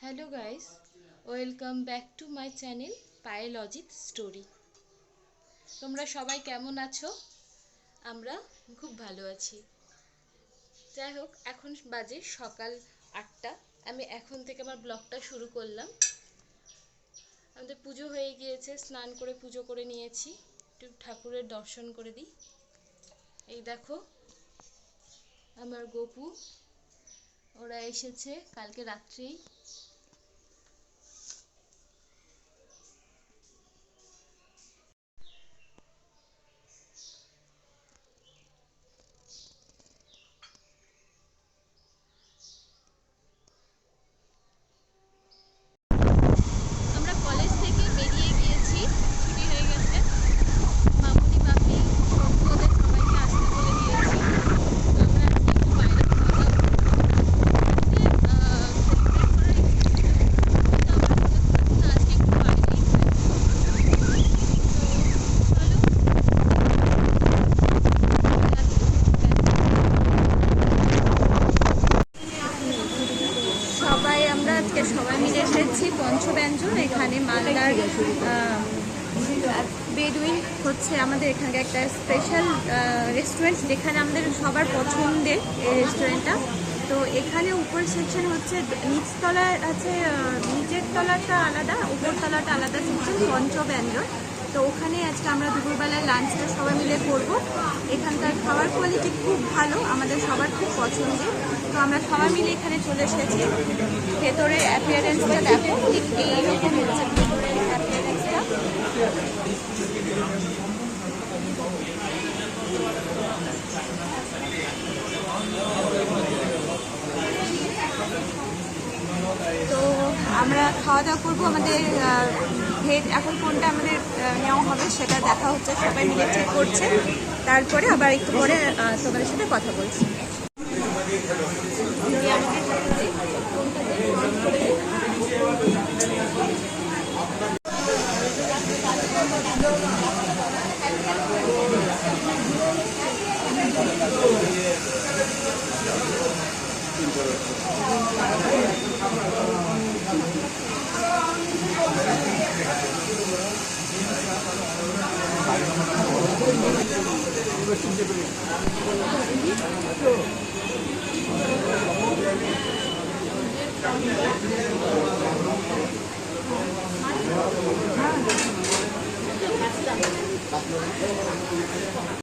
Hello guys, welcome back to my channel Payel Ajit story. তোমরা সবাই কেমন আছো? আমরা খুব ভালো আছি। যাই হোক, এখন বাজে সকাল 8টা। আমি এখন থেকে আমার ব্লগটা শুরু করলাম। আমাদের পুজো হয়ে গিয়েছে, স্নান করে পুজো করে নিয়েছি। একটু ঠাকুরের দর্শন করে দিই। এই দেখো আমার গপু, ওরা এসেছে কালকে রাত্রেই। আমরা কলেজ থেকে বেরিয়ে গিয়েছি, ছুটি হয়ে গেছে। মামুনি মামি সবু ওদের সবাইকে আসতে বলে দিয়েছি। তো আমরা আজকে একটু বাইরে খাওয়া দাওয়া করবো। আজকে একটু বাইরেই সবাই আমরা আজকে সবাই মিলে এসেছি পঞ্চব্যঞ্জন। এখানে মালদার বেডুইন হচ্ছে আমাদের এখানকার একটা স্পেশাল রেস্টুরেন্ট, যেখানে আমাদের সবার পছন্দের এই রেস্টুরেন্টটা। তো এখানে উপর সেকশন হচ্ছে, নিচতলার আছে, নিচের তলাটা আলাদা, উপর তলাটা আলাদা সেকশন পঞ্চব্যঞ্জন। তো ওখানে আজকে আমরা দুপুরবেলায় লাঞ্চটা সবাই মিলে করব। এখানকার খাবার কোয়ালিটি খুব ভালো, আমাদের সবার খুব পছন্দের। তো আমরা সবাই মিলে এখানে চলে এসেছি। ভেতরের অ্যাপিয়ারেন্সটা দেখো, ঠিক এইরকম হচ্ছে ভেতরের অ্যাপিয়ারেন্সটা। তো আমরা খাওয়া দাওয়া করবো। আমাদের ভেজ এখন কোনটা আমাদের নেওয়া হবে সেটা দেখা হচ্ছে, সবাই মিলে ঠিক করছে। তারপরে আবার একটু পরে তোমাদের সাথে কথা বলছি।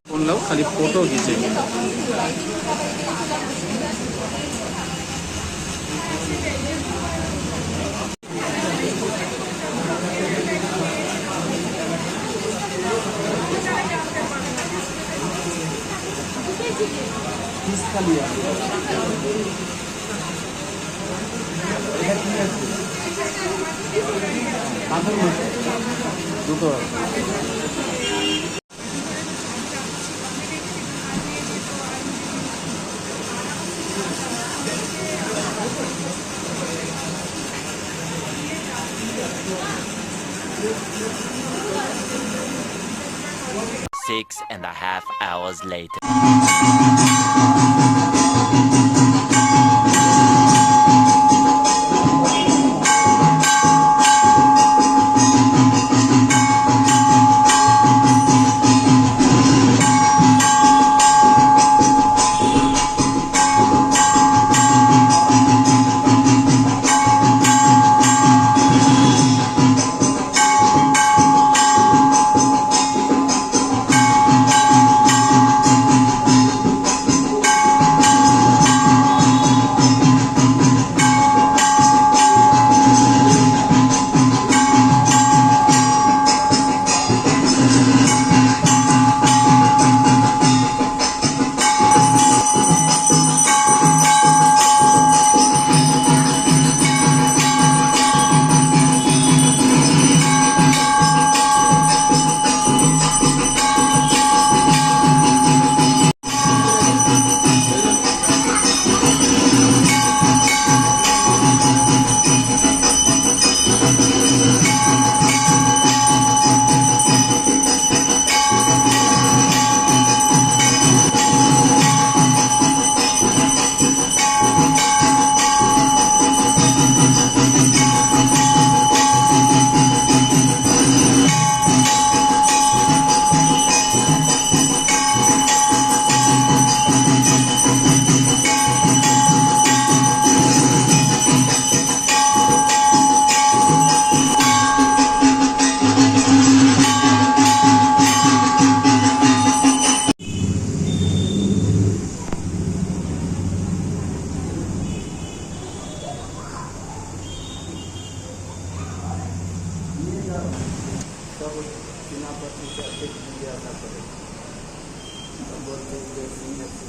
শুনলেও খালি ফটো দিচ্ছে। দুটো 6.5 hours later. सब सेनापति के अतिरिक्त जिज्ञासा करे, बोलते हैं